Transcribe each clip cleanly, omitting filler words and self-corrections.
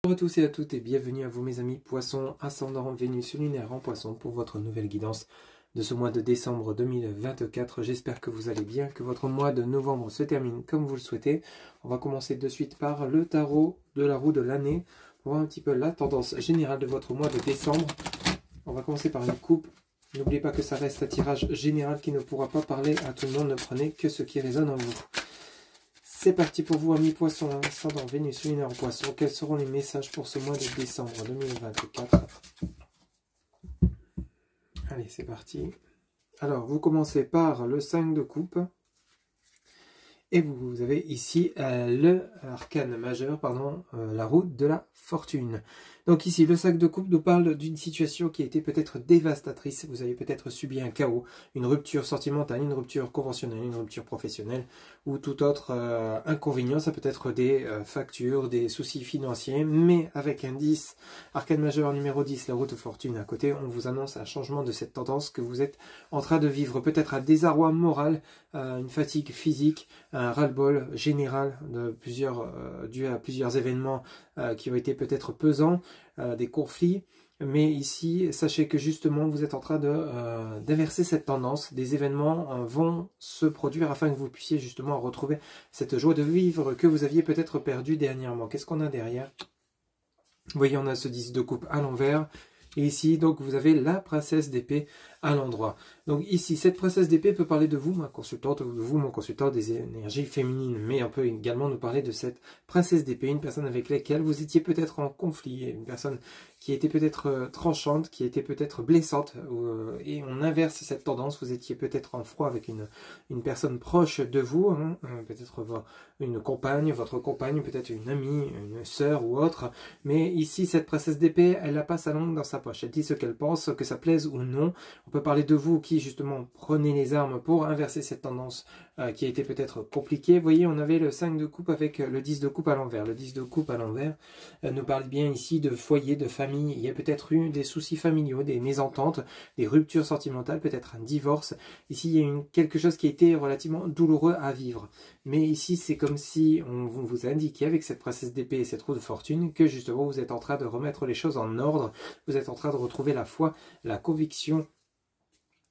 Bonjour à tous et à toutes et bienvenue à vous mes amis Poissons, ascendant Vénus lunaire en Poissons pour votre nouvelle guidance de ce mois de décembre 2024. J'espère que vous allez bien, que votre mois de novembre se termine comme vous le souhaitez. On va commencer de suite par le tarot de la roue de l'année pour voir un petit peu la tendance générale de votre mois de décembre. On va commencer par une coupe. N'oubliez pas que ça reste un tirage général qui ne pourra pas parler à tout le monde. Ne prenez que ce qui résonne en vous. C'est parti pour vous, amis Poissons, ascendant Vénus lunaire en Poissons. Quels seront les messages pour ce mois de décembre 2024? Allez, c'est parti. Alors, vous commencez par le 5 de coupe. Et vous avez ici le arcane majeur, la roue de la fortune. Donc ici, le 5 de coupe nous parle d'une situation qui a été peut-être dévastatrice. Vous avez peut-être subi un chaos, une rupture sentimentale, une rupture conventionnelle, une rupture professionnelle ou tout autre inconvénient. Ça peut être des factures, des soucis financiers. Mais avec un 10, arcane majeur numéro 10, la roue de fortune à côté, on vous annonce un changement de cette tendance que vous êtes en train de vivre. Peut-être un désarroi moral, une fatigue physique, un ras-le-bol général dû à plusieurs événements qui ont été peut-être pesants, des conflits. Mais ici, sachez que justement, vous êtes en train d'inverser cette tendance. Des événements vont se produire afin que vous puissiez justement retrouver cette joie de vivre que vous aviez peut-être perdue dernièrement. Qu'est-ce qu'on a derrière? Vous voyez, on a ce 10 de coupe à l'envers. Et ici, donc, vous avez la princesse d'épée à l'endroit. Donc ici, cette princesse d'épée peut parler de vous, ma consultante, ou de vous, mon consultant, des énergies féminines. Mais on peut également nous parler de cette princesse d'épée, une personne avec laquelle vous étiez peut-être en conflit, une personne qui était peut-être tranchante, qui était peut-être blessante. Et on inverse cette tendance, vous étiez peut-être en froid avec une personne proche de vous, hein, peut-être une compagne, votre compagne, peut-être une amie, une sœur ou autre. Mais ici, cette princesse d'épée, elle n'a pas sa langue dans sa poche. Elle dit ce qu'elle pense, que ça plaise ou non. On peut parler de vous qui, justement, prenez les armes pour inverser cette tendance qui a été peut-être compliquée. Vous voyez, on avait le 5 de coupe avec le 10 de coupe à l'envers. Le 10 de coupe à l'envers nous parle bien ici de foyer, de famille. Il y a peut-être eu des soucis familiaux, des mésententes, des ruptures sentimentales, peut-être un divorce. Ici, il y a quelque chose qui a été relativement douloureux à vivre. Mais ici, c'est comme si on vous indiquait avec cette princesse d'épée et cette roue de fortune que justement, vous êtes en train de remettre les choses en ordre. Vous êtes en train de retrouver la foi, la conviction,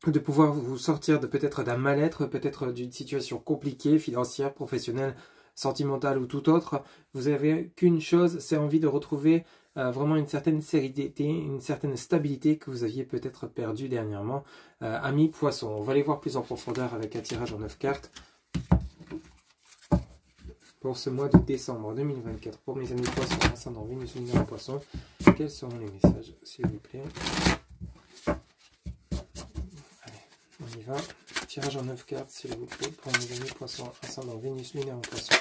de pouvoir vous sortir de peut-être d'un mal-être, peut-être d'une situation compliquée, financière, professionnelle, sentimentale ou tout autre. Vous avez qu'une chose, c'est envie de retrouver vraiment une certaine sérénité, une certaine stabilité que vous aviez peut-être perdue dernièrement. Amis Poissons, on va aller voir plus en profondeur avec un tirage en 9 cartes pour ce mois de décembre 2024. Pour mes amis Poissons, ascendant Vénus lunaire en Poissons, quels seront les messages, s'il vous plaît? On y va. Tirage en 9 cartes, s'il vous plaît, pour mes amis Poissons, ascendant Vénus lunaire en Poissons.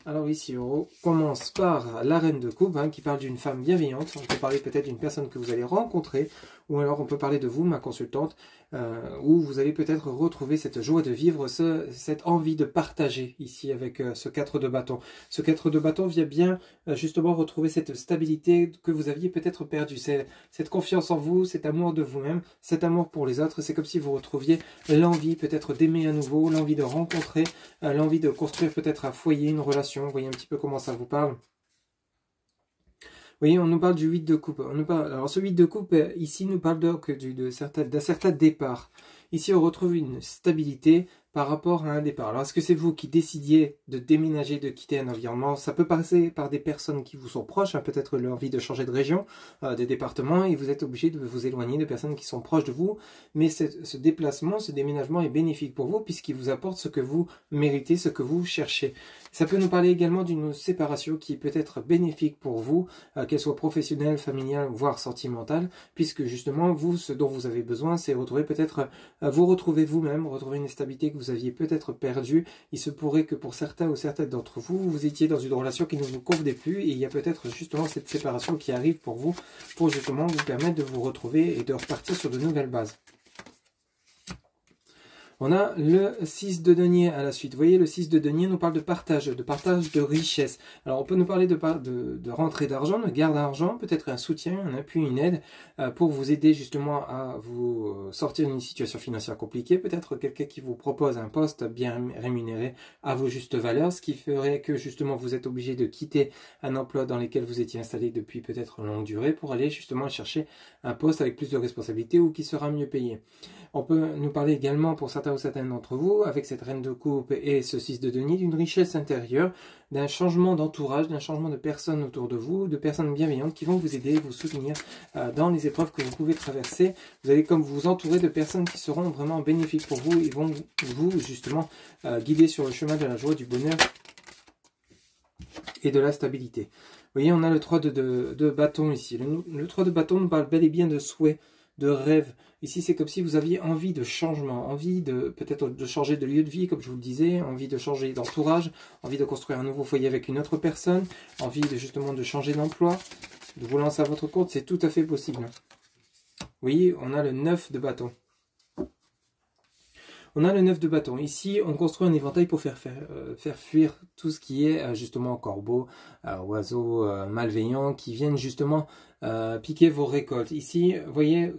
Alors ici, on commence par la reine de coupe, qui parle d'une femme bienveillante. On peut parler peut-être d'une personne que vous allez rencontrer, ou alors on peut parler de vous, ma consultante, où vous allez peut-être retrouver cette joie de vivre, cette envie de partager ici avec ce 4 de bâton. Ce 4 de bâton vient bien justement retrouver cette stabilité que vous aviez peut-être perdue, cette confiance en vous, cet amour de vous-même, cet amour pour les autres. C'est comme si vous retrouviez l'envie peut-être d'aimer à nouveau, l'envie de rencontrer, l'envie de construire peut-être un foyer, une relation. Vous voyez un petit peu comment ça vous parle. Vous voyez, on nous parle du 8 de coupe. Alors ce 8 de coupe, ici, nous parle d'un certain départ. Ici, on retrouve une stabilité par rapport à un départ. Alors, est-ce que c'est vous qui décidiez de déménager, de quitter un environnement? Ça peut passer par des personnes qui vous sont proches, peut-être l'envie de changer de région, de département, et vous êtes obligé de vous éloigner de personnes qui sont proches de vous. Mais ce déplacement, ce déménagement est bénéfique pour vous, puisqu'il vous apporte ce que vous méritez, ce que vous cherchez. Ça peut nous parler également d'une séparation qui peut être bénéfique pour vous, qu'elle soit professionnelle, familiale, voire sentimentale, puisque justement, vous, ce dont vous avez besoin, c'est retrouver peut-être, vous retrouver vous-même, retrouver une stabilité que vous aviez peut-être perdue. Il se pourrait que pour certains ou certaines d'entre vous, vous étiez dans une relation qui ne vous convenait plus, et il y a peut-être justement cette séparation qui arrive pour vous, pour justement vous permettre de vous retrouver et de repartir sur de nouvelles bases. On a le 6 de denier à la suite. Vous voyez, le 6 de denier nous parle de partage de richesse. Alors, on peut nous parler de rentrée d'argent, de garde d'argent, peut-être un soutien, un appui, une aide pour vous aider justement à vous sortir d'une situation financière compliquée. Peut-être quelqu'un qui vous propose un poste bien rémunéré à vos justes valeurs, ce qui ferait que justement vous êtes obligé de quitter un emploi dans lequel vous étiez installé depuis peut-être longue durée pour aller justement chercher un poste avec plus de responsabilités ou qui sera mieux payé. On peut nous parler également pour certains ou certaines d'entre vous, avec cette reine de coupe et ce 6 de denier, d'une richesse intérieure, d'un changement d'entourage, d'un changement de personnes autour de vous, de personnes bienveillantes qui vont vous aider, vous soutenir dans les épreuves que vous pouvez traverser. Vous allez comme vous entourer de personnes qui seront vraiment bénéfiques pour vous et vont vous justement guider sur le chemin de la joie, du bonheur et de la stabilité. Vous voyez, on a le 3 de bâton ici. Le 3 de bâton nous parle bel et bien de souhait, de rêve. Ici, c'est comme si vous aviez envie de changement, envie de peut-être de changer de lieu de vie, comme je vous le disais, envie de changer d'entourage, envie de construire un nouveau foyer avec une autre personne, envie de justement de changer d'emploi, de vous lancer à votre compte, c'est tout à fait possible. Vous voyez, on a le 9 de bâton. On a le 9 de bâton. Ici, on construit un éventail pour faire fuir tout ce qui est justement corbeaux, oiseaux malveillants qui viennent justement piquer vos récoltes. Ici, vous voyez,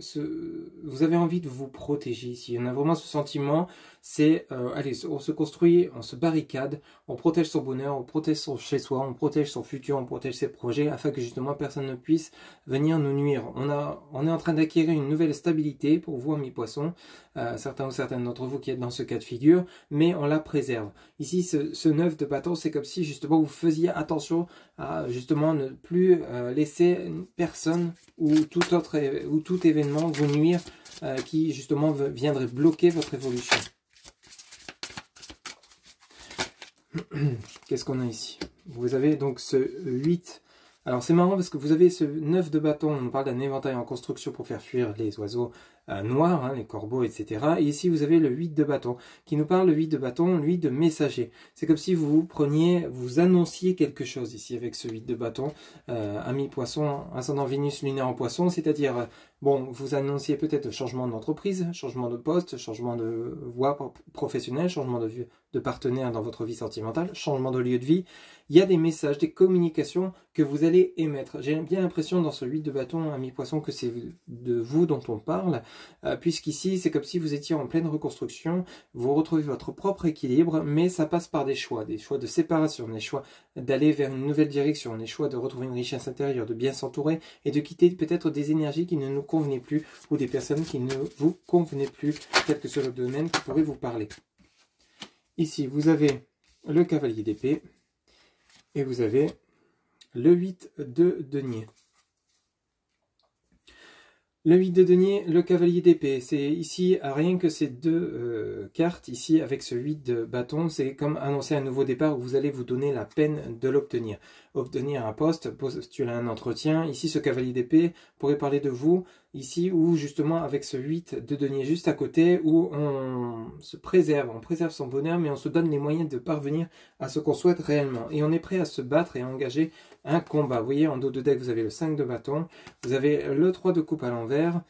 vous avez envie de vous protéger ici. On a vraiment ce sentiment, c'est, allez, on se construit, on se barricade, on protège son bonheur, on protège son chez-soi, on protège son futur, on protège ses projets, afin que justement personne ne puisse venir nous nuire. On est en train d'acquérir une nouvelle stabilité pour vous, amis poissons, certains ou certaines d'entre vous qui êtes dans ce cas de figure, mais on la préserve. Ici, ce 9 de bâton, c'est comme si justement vous faisiez attention à justement ne plus laisser personne ou tout événement vous nuire qui justement viendrait bloquer votre évolution. Qu'est-ce qu'on a ici? Vous avez donc ce 8. Alors c'est marrant parce que vous avez ce 9 de bâton, on parle d'un éventail en construction pour faire fuir les oiseaux noirs, hein, les corbeaux, etc. Et ici vous avez le 8 de bâton, qui nous parle, le 8 de bâton, lui de messager. C'est comme si vous annonciez quelque chose ici avec ce 8 de bâton, ami poisson, ascendant Vénus lunaire en poisson, c'est-à-dire, bon, vous annonciez peut-être changement d'entreprise, changement de poste, changement de voie professionnelle, changement de partenaire dans votre vie sentimentale, changement de lieu de vie. Il y a des messages, des communications que vous allez émettre. J'ai bien l'impression dans ce 8 de bâton, ami poisson, que c'est de vous dont on parle, puisqu'ici, c'est comme si vous étiez en pleine reconstruction, vous retrouvez votre propre équilibre, mais ça passe par des choix de séparation, des choix d'aller vers une nouvelle direction, des choix de retrouver une richesse intérieure, de bien s'entourer et de quitter peut-être des énergies qui ne nous convenaient plus ou des personnes qui ne vous convenaient plus, quel que soit le domaine qui pourrait vous parler. Ici, vous avez le cavalier d'épée et vous avez le 8 de denier. Le 8 de denier, le cavalier d'épée, c'est ici, rien que ces deux cartes, ici avec ce 8 de bâton, c'est comme annoncer un nouveau départ où vous allez vous donner la peine de l'obtenir. Obtenir un poste, postuler un entretien, ici ce cavalier d'épée pourrait parler de vous, ici où justement avec ce 8 de denier juste à côté, où on préserve son bonheur, mais on se donne les moyens de parvenir à ce qu'on souhaite réellement. Et on est prêt à se battre et à engager un combat. Vous voyez, en dos de deck, vous avez le 5 de bâton, vous avez le 3 de coupe à l'envers,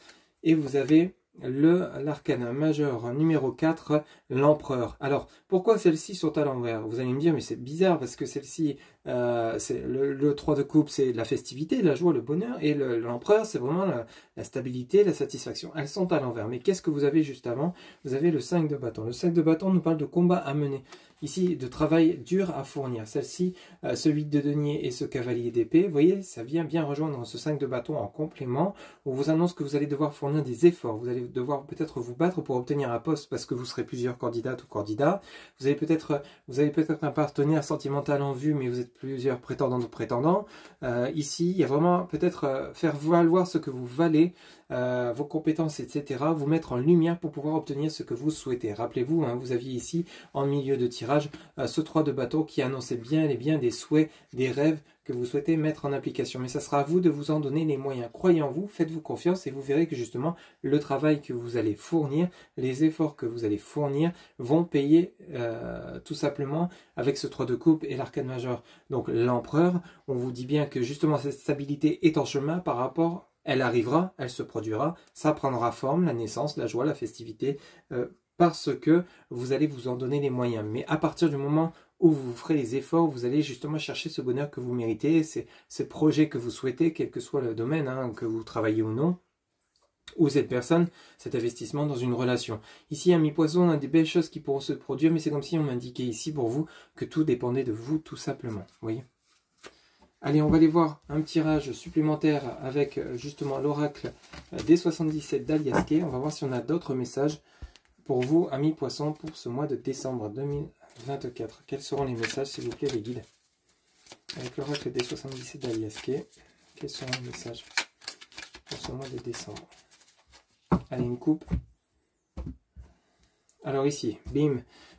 et vous avez l'arcane majeur numéro 4, l'empereur. Alors, pourquoi celles-ci sont à l'envers? Vous allez me dire, mais c'est bizarre, parce que celle-ci, le 3 de coupe, c'est la festivité, la joie, le bonheur, et l'empereur, c'est vraiment la stabilité, la satisfaction. Elles sont à l'envers. Mais qu'est-ce que vous avez juste avant? Vous avez le 5 de bâton. Le 5 de bâton nous parle de combat à mener. Ici, de travail dur à fournir. Celle-ci, ce 8 de denier et ce cavalier d'épée, vous voyez, ça vient bien rejoindre ce 5 de bâton en complément. On vous annonce que vous allez devoir fournir des efforts. Vous allez devoir peut-être vous battre pour obtenir un poste parce que vous serez plusieurs candidates ou candidats. Vous avez peut-être un partenaire sentimental en vue, mais vous êtes plusieurs prétendantes ou prétendants. Ici, il y a vraiment peut-être faire valoir ce que vous valez, vos compétences, etc. Vous mettre en lumière pour pouvoir obtenir ce que vous souhaitez. Rappelez-vous, hein, vous aviez ici, en milieu de tirage, ce 3 de bâton qui annonçait bien et bien des souhaits, des rêves que vous souhaitez mettre en application. Mais ça sera à vous de vous en donner les moyens. Croyez en vous, faites-vous confiance et vous verrez que justement le travail que vous allez fournir, les efforts que vous allez fournir vont payer tout simplement avec ce 3 de coupe et l'arcane majeur. Donc l'empereur, on vous dit bien que justement cette stabilité est en chemin par rapport, elle arrivera, elle se produira, ça prendra forme, la naissance, la joie, la festivité, parce que vous allez vous en donner les moyens. Mais à partir du moment où vous ferez les efforts, vous allez justement chercher ce bonheur que vous méritez, ce projet que vous souhaitez, quel que soit le domaine, hein, que vous travaillez ou non, ou cette personne, cet investissement dans une relation. Ici, ami poisson, on a des belles choses qui pourront se produire, mais c'est comme si on m'indiquait ici pour vous que tout dépendait de vous tout simplement. Vous voyez ? Allez, on va aller voir un tirage supplémentaire avec justement l'oracle des 77 d'Aliaske. On va voir si on a d'autres messages pour vous, amis poissons, pour ce mois de décembre 2024. Quels seront les messages, s'il vous plaît, les guides? Avec l'oracle des 77 d'Aliaske, quels seront les messages pour ce mois de décembre? Allez, une coupe. Alors ici, bim,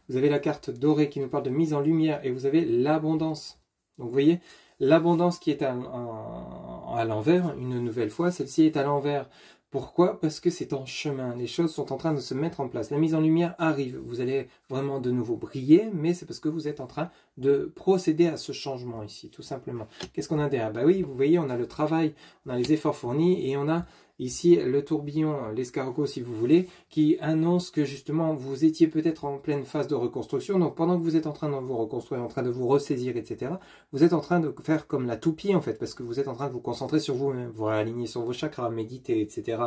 vous avez la carte dorée qui nous parle de mise en lumière et vous avez l'abondance. Donc vous voyez, l'abondance qui est à l'envers, une nouvelle fois, celle-ci est à l'envers. Pourquoi? Parce que c'est en chemin, les choses sont en train de se mettre en place. La mise en lumière arrive, vous allez vraiment de nouveau briller, mais c'est parce que vous êtes en train de procéder à ce changement ici, tout simplement. Qu'est-ce qu'on a derrière? Bah oui, vous voyez, on a le travail, on a les efforts fournis et on a ici le tourbillon, l'escargot si vous voulez, qui annonce que justement vous étiez peut-être en pleine phase de reconstruction. Donc pendant que vous êtes en train de vous reconstruire, en train de vous ressaisir, etc., vous êtes en train de faire comme la toupie en fait, parce que vous êtes en train de vous concentrer sur vous-même, vous aligner sur vos chakras, méditer, etc.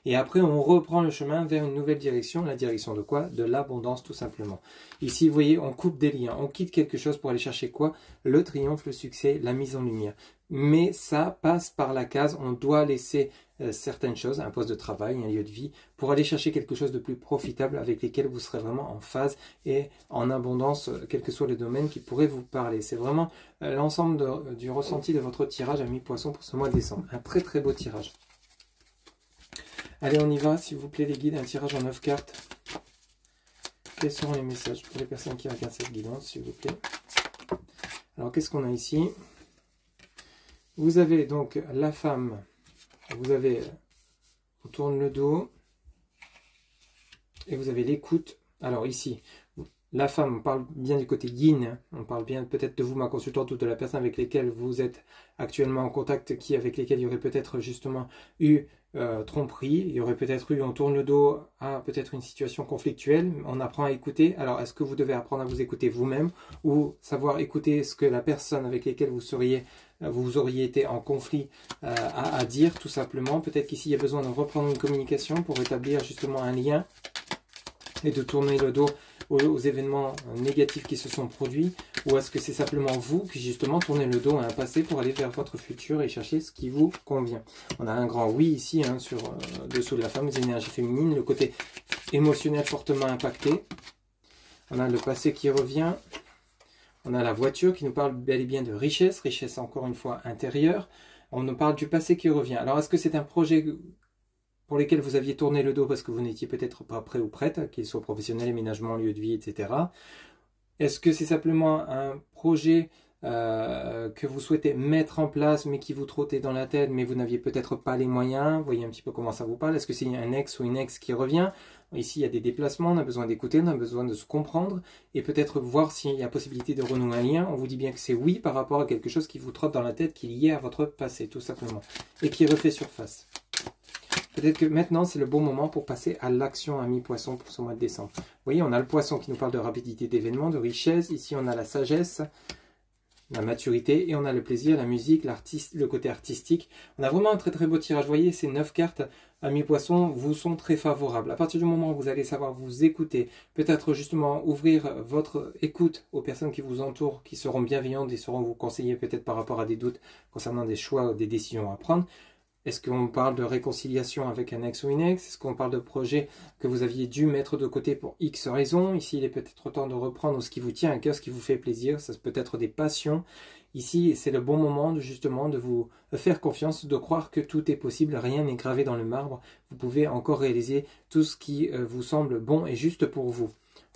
Et après on reprend le chemin vers une nouvelle direction, la direction de quoi? De l'abondance tout simplement. Ici vous voyez, on coupe des liens, on quitte quelque chose pour aller chercher quoi? Le triomphe, le succès, la mise en lumière. Mais ça passe par la case, on doit laisser certaines choses, un poste de travail, un lieu de vie, pour aller chercher quelque chose de plus profitable avec lesquels vous serez vraiment en phase et en abondance, quel que soit le domaine qui pourrait vous parler. C'est vraiment l'ensemble du ressenti de votre tirage, ami poisson, pour ce mois de décembre. Un très très beau tirage. Allez, on y va, s'il vous plaît les guides, un tirage en 9 cartes. Quels seront les messages pour les personnes qui regardent cette guidance, s'il vous plaît? Alors, qu'est-ce qu'on a ici? Vous avez donc la femme, vous avez, on tourne le dos, et vous avez l'écoute. Alors ici, la femme, on parle bien du côté yin, on parle bien peut-être de vous, ma consultante, ou de la personne avec laquelle vous êtes actuellement en contact, avec lesquelles il y aurait peut-être justement eu tromperie, il y aurait peut-être eu, on tourne le dos à peut-être une situation conflictuelle, on apprend à écouter. Alors est-ce que vous devez apprendre à vous écouter vous-même, ou savoir écouter ce que la personne avec laquelle vous auriez été en conflit à dire, tout simplement? Peut-être qu'ici il y a besoin de reprendre une communication pour établir justement un lien et de tourner le dos aux événements négatifs qui se sont produits, ou est-ce que c'est simplement vous qui justement tournez le dos à un passé pour aller vers votre futur et chercher ce qui vous convient? On a un grand oui ici, hein, sur dessous de la femme, les énergies féminines, le côté émotionnel fortement impacté. On a le passé qui revient. On a la voiture qui nous parle bel et bien de richesse, richesse encore une fois intérieure. On nous parle du passé qui revient. Alors est-ce que c'est un projet pour lesquels vous aviez tourné le dos parce que vous n'étiez peut-être pas prêt ou prête, qu'il soit professionnel, aménagement, lieu de vie, etc. Est-ce que c'est simplement un projet que vous souhaitez mettre en place, mais qui vous trottait dans la tête, mais vous n'aviez peut-être pas les moyens? Vous voyez un petit peu comment ça vous parle. Est-ce que c'est un ex ou une ex qui revient? Ici, il y a des déplacements, on a besoin d'écouter, on a besoin de se comprendre, et peut-être voir s'il y a possibilité de renouer un lien. On vous dit bien que c'est oui par rapport à quelque chose qui vous trotte dans la tête, qui est lié à votre passé, tout simplement, et qui refait surface. Peut-être que maintenant, c'est le bon moment pour passer à l'action, ami poisson, pour ce mois de décembre. Vous voyez, on a le poisson qui nous parle de rapidité d'événements, de richesse. Ici, on a la sagesse, la maturité, et on a le plaisir, la musique, le côté artistique. On a vraiment un très très beau tirage. Vous voyez, ces 9 cartes, amis poissons, vous sont très favorables. À partir du moment où vous allez savoir vous écouter, peut-être justement ouvrir votre écoute aux personnes qui vous entourent, qui seront bienveillantes et sauront vous conseiller peut-être par rapport à des doutes concernant des choix ou des décisions à prendre. Est-ce qu'on parle de réconciliation avec un ex ou une ex? Est-ce qu'on parle de projet que vous aviez dû mettre de côté pour X raisons? Ici, il est peut-être temps de reprendre ce qui vous tient à cœur, ce qui vous fait plaisir. Ça peut être des passions. Ici, c'est le bon moment justement de vous faire confiance, de croire que tout est possible. Rien n'est gravé dans le marbre. Vous pouvez encore réaliser tout ce qui vous semble bon et juste pour vous.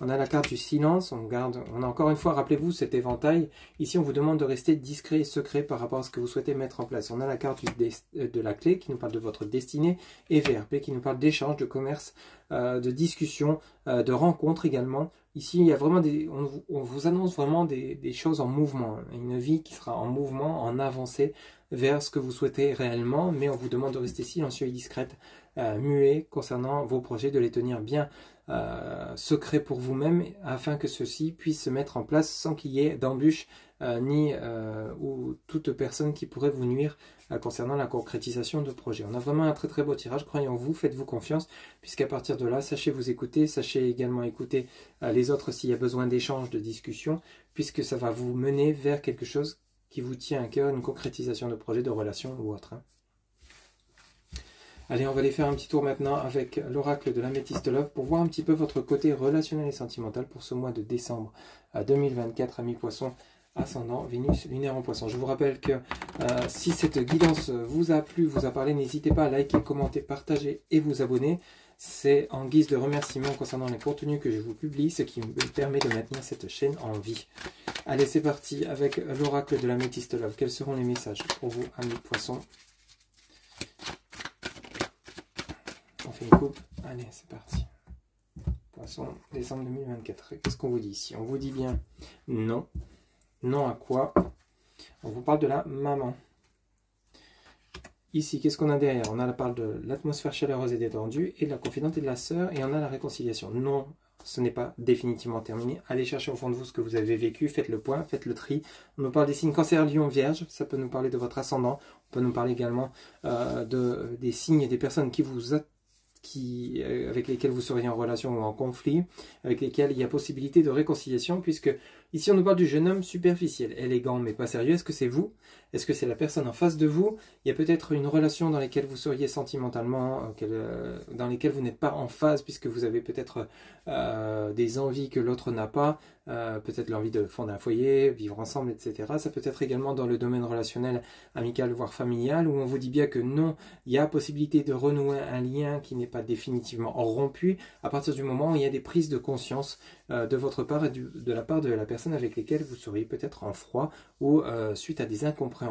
On a la carte du silence, on a encore une fois, rappelez-vous cet éventail. Ici, on vous demande de rester discret et secret par rapport à ce que vous souhaitez mettre en place. On a la carte de la clé qui nous parle de votre destinée et VRP qui nous parle d'échange, de commerce, de discussion, de rencontres également. Ici, il y a vraiment on vous annonce vraiment des choses en mouvement, une vie qui sera en mouvement, en avancée vers ce que vous souhaitez réellement, mais on vous demande de rester silencieux et discrète, muet concernant vos projets, de les tenir bien secret pour vous-même afin que ceci puisse se mettre en place sans qu'il y ait d'embûches ni ou toute personne qui pourrait vous nuire concernant la concrétisation de projet. On a vraiment un très très beau tirage, croyez en vous, faites-vous confiance, puisqu'à partir de là, sachez vous écouter, sachez également écouter les autres s'il y a besoin d'échanges, de discussions, puisque ça va vous mener vers quelque chose qui vous tient à cœur, une concrétisation de projet, de relation ou autre. Allez, on va aller faire un petit tour maintenant avec l'oracle de l'Améthyste Love pour voir un petit peu votre côté relationnel et sentimental pour ce mois de décembre 2024, amis poissons, ascendant Vénus lunaire en poisson. Je vous rappelle que si cette guidance vous a plu, vous a parlé, n'hésitez pas à liker, commenter, partager et vous abonner. C'est en guise de remerciement concernant les contenus que je vous publie, ce qui me permet de maintenir cette chaîne en vie. Allez, c'est parti avec l'oracle de l'Améthyste Love. Quels seront les messages pour vous, amis poissons? On fait une coupe. Allez, c'est parti. Poisson, décembre 2024. Qu'est-ce qu'on vous dit ici? On vous dit bien non. Non à quoi? On vous parle de la maman. Ici, qu'est-ce qu'on a derrière? On a la parole de l'atmosphère chaleureuse et détendue et de la confidente et de la sœur. Et on a la réconciliation. Non, ce n'est pas définitivement terminé. Allez chercher au fond de vous ce que vous avez vécu. Faites le point, faites le tri. On nous parle des signes cancer, lion, vierge. Ça peut nous parler de votre ascendant. On peut nous parler également des signes et des personnes qui vous avec lesquels vous seriez en relation ou en conflit, avec lesquels il y a possibilité de réconciliation, puisque ici on nous parle du jeune homme superficiel, élégant mais pas sérieux. Est-ce que c'est vous? Est-ce que c'est la personne en face de vous? Il y a peut-être une relation dans laquelle vous seriez sentimentalement, dans lesquelles vous n'êtes pas en phase, puisque vous avez peut-être des envies que l'autre n'a pas, peut-être l'envie de fonder un foyer, vivre ensemble, etc. Ça peut être également dans le domaine relationnel, amical, voire familial, où on vous dit bien que non, il y a possibilité de renouer un lien qui n'est pas définitivement rompu, à partir du moment où il y a des prises de conscience de votre part et de la part de la personne avec laquelle vous seriez peut-être en froid ou suite à des incompréhensions.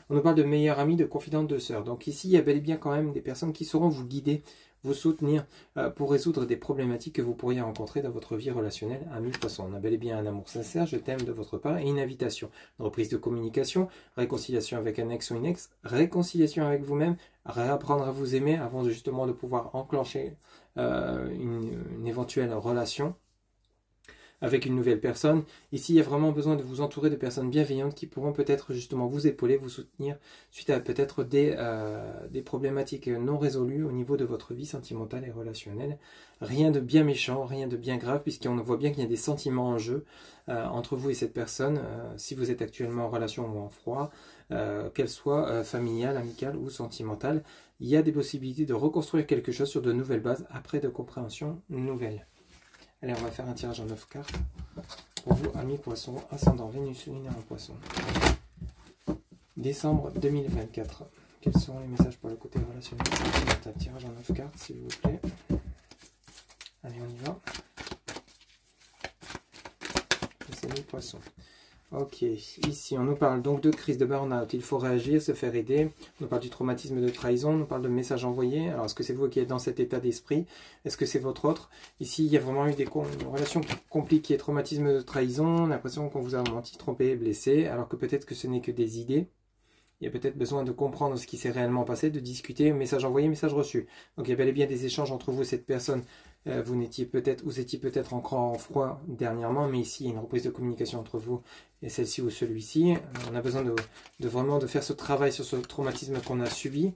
On nous parle de meilleurs amis, de confidentes, de sœurs. Donc ici, il y a bel et bien quand même des personnes qui sauront vous guider, vous soutenir pour résoudre des problématiques que vous pourriez rencontrer dans votre vie relationnelle, amis poissons. On a bel et bien un amour sincère, je t'aime de votre part, et une invitation. Une reprise de communication, réconciliation avec un ex ou une ex, réconciliation avec vous-même, réapprendre à vous aimer avant justement de pouvoir enclencher une éventuelle relation avec une nouvelle personne. Ici, il y a vraiment besoin de vous entourer de personnes bienveillantes qui pourront peut-être justement vous épauler, vous soutenir suite à peut-être des problématiques non résolues au niveau de votre vie sentimentale et relationnelle. Rien de bien méchant, rien de bien grave, puisqu'on voit bien qu'il y a des sentiments en jeu entre vous et cette personne, si vous êtes actuellement en relation ou en froid, qu'elle soit familiale, amicale ou sentimentale. Il y a des possibilités de reconstruire quelque chose sur de nouvelles bases après de compréhensions nouvelles. Allez, on va faire un tirage en 9 cartes pour vous, amis poissons, ascendant Vénus lunaire en poisson. Décembre 2024. Quels seront les messages pour le côté relationnel? Un tirage en 9 cartes, s'il vous plaît. Allez, on y va. C'est les poissons. Ok, ici on nous parle donc de crise de burn-out, il faut réagir, se faire aider. On nous parle du traumatisme de trahison, on nous parle de messages envoyés. Alors est-ce que c'est vous qui êtes dans cet état d'esprit? Est-ce que c'est votre autre? Ici il y a vraiment eu une relation compliquée, traumatisme de trahison, l'impression qu'on vous a menti, trompé, blessé, alors que peut-être que ce n'est que des idées. Il y a peut-être besoin de comprendre ce qui s'est réellement passé, de discuter, message envoyé, message reçu. Donc il y a bel et bien des échanges entre vous et cette personne. Vous étiez peut-être encore en froid dernièrement, mais ici il y a une reprise de communication entre vous et celle-ci ou celui-ci. On a besoin vraiment de faire ce travail sur ce traumatisme qu'on a subi.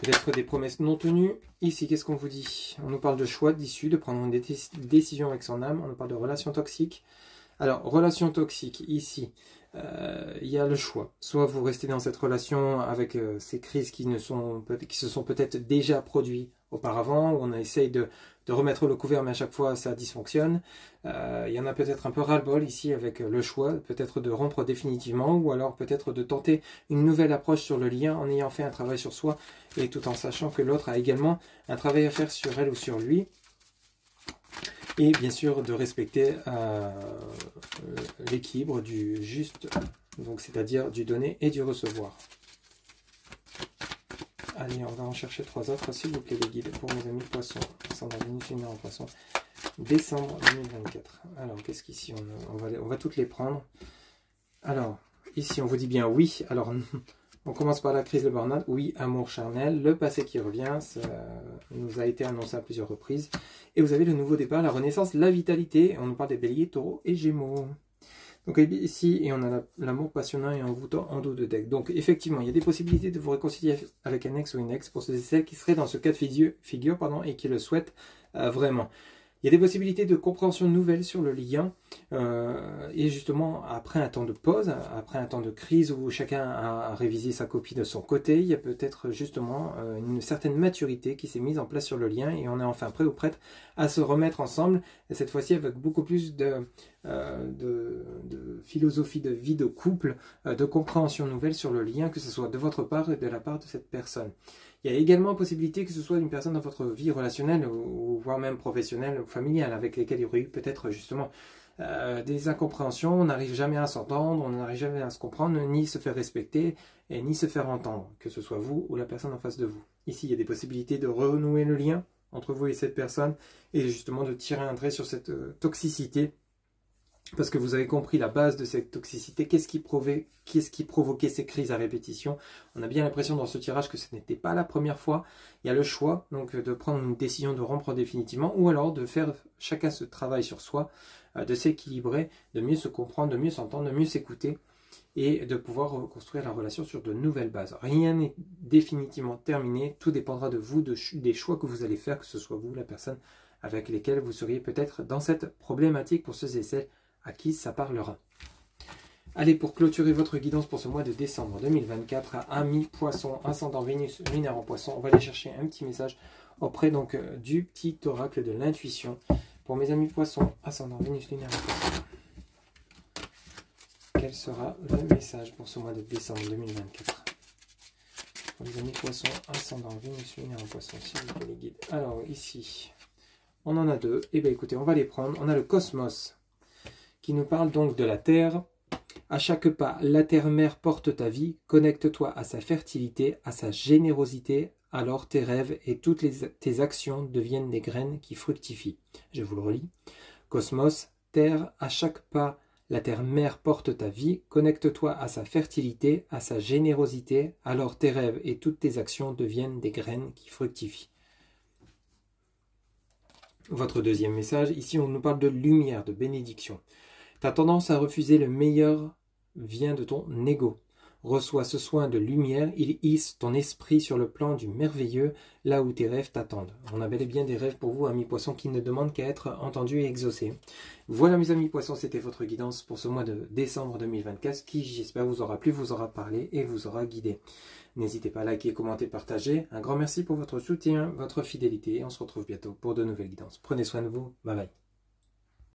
Peut-être des promesses non tenues. Ici, qu'est-ce qu'on vous dit? On nous parle de choix, d'issue, de prendre une décision avec son âme. On nous parle de relations toxiques. Alors, relations toxiques, ici, il y a le choix. Soit vous restez dans cette relation avec ces crises qui se sont peut-être déjà produites auparavant, où on essaye de remettre le couvert, mais à chaque fois ça dysfonctionne. Il y en a peut-être un peu ras-le-bol ici avec le choix, peut-être de rompre définitivement, ou alors peut-être de tenter une nouvelle approche sur le lien en ayant fait un travail sur soi, et tout en sachant que l'autre a également un travail à faire sur elle ou sur lui. Et bien sûr de respecter l'équilibre du juste, donc c'est-à-dire du donner et du recevoir. Allez, on va en chercher 3 autres, s'il vous plaît, les guides pour mes amis poissons. Ascendant Vénus lunaire en poisson. Décembre 2024. Alors, qu'est-ce qu'ici on va toutes les prendre. Alors, ici, on vous dit bien oui. Alors, On commence par la crise de burn-out. Oui, amour charnel, le passé qui revient, ça nous a été annoncé à plusieurs reprises. Et vous avez le nouveau départ, la renaissance, la vitalité. On nous parle des béliers, taureaux et gémeaux. Donc ici, et on a l'amour passionnant et envoûtant en dos de deck. Donc effectivement, il y a des possibilités de vous réconcilier avec un ex ou une ex pour ceux et celles qui seraient dans ce cas de figure et qui le souhaitent vraiment. Il y a des possibilités de compréhension nouvelle sur le lien et justement après un temps de pause, après un temps de crise où chacun a révisé sa copie de son côté, il y a peut-être justement une certaine maturité qui s'est mise en place sur le lien et on est enfin prêt ou prête à se remettre ensemble, et cette fois-ci avec beaucoup plus de philosophie de vie de couple, de compréhension nouvelle sur le lien, que ce soit de votre part et de la part de cette personne. Il y a également possibilité que ce soit une personne dans votre vie relationnelle ou voire même professionnelle ou familiale avec lesquelles il y aurait eu peut-être justement des incompréhensions, on n'arrive jamais à s'entendre, on n'arrive jamais à se comprendre, ni se faire respecter et ni se faire entendre, que ce soit vous ou la personne en face de vous. Ici, il y a des possibilités de renouer le lien entre vous et cette personne et justement de tirer un trait sur cette toxicité. Parce que vous avez compris la base de cette toxicité, qu'est-ce qui provoquait ces crises à répétition. On a bien l'impression dans ce tirage que ce n'était pas la première fois. Il y a le choix donc de prendre une décision de rompre définitivement ou alors de faire chacun ce travail sur soi, de s'équilibrer, de mieux se comprendre, de mieux s'entendre, de mieux s'écouter et de pouvoir reconstruire la relation sur de nouvelles bases. Rien n'est définitivement terminé, tout dépendra de vous, des choix que vous allez faire, que ce soit vous, la personne avec lesquelles vous seriez peut-être dans cette problématique pour ceux et celles à qui ça parlera. Allez, pour clôturer votre guidance pour ce mois de décembre 2024, à Amis Poisson, ascendant Vénus, lunaire en Poisson, on va aller chercher un petit message auprès donc du petit oracle de l'intuition. Pour mes amis Poissons, ascendant Vénus, lunaire en Poisson, quel sera le message pour ce mois de décembre 2024 pour les amis Poissons, ascendant Vénus, lunaire en Poisson, s'il vous plaît les guides. Alors ici, on en a deux. Et bien écoutez, on va les prendre. On a le Cosmos, qui nous parle donc de la Terre. À chaque pas, la Terre-Mère porte ta vie. Connecte-toi à sa fertilité, à sa générosité. Alors tes rêves et toutes tes actions deviennent des graines qui fructifient. Je vous le relis. Cosmos, Terre, à chaque pas, la Terre-Mère porte ta vie. Connecte-toi à sa fertilité, à sa générosité. Alors tes rêves et toutes tes actions deviennent des graines qui fructifient. Votre deuxième message, ici on nous parle de lumière, de bénédiction. Ta tendance à refuser le meilleur vient de ton ego. Reçois ce soin de lumière, il hisse ton esprit sur le plan du merveilleux, là où tes rêves t'attendent. On a bel et bien des rêves pour vous, amis poissons, qui ne demandent qu'à être entendus et exaucés. Voilà mes amis poissons, c'était votre guidance pour ce mois de décembre 2024, qui j'espère vous aura plu, vous aura parlé et vous aura guidé. N'hésitez pas à liker, commenter, partager. Un grand merci pour votre soutien, votre fidélité, et on se retrouve bientôt pour de nouvelles guidances. Prenez soin de vous, bye bye.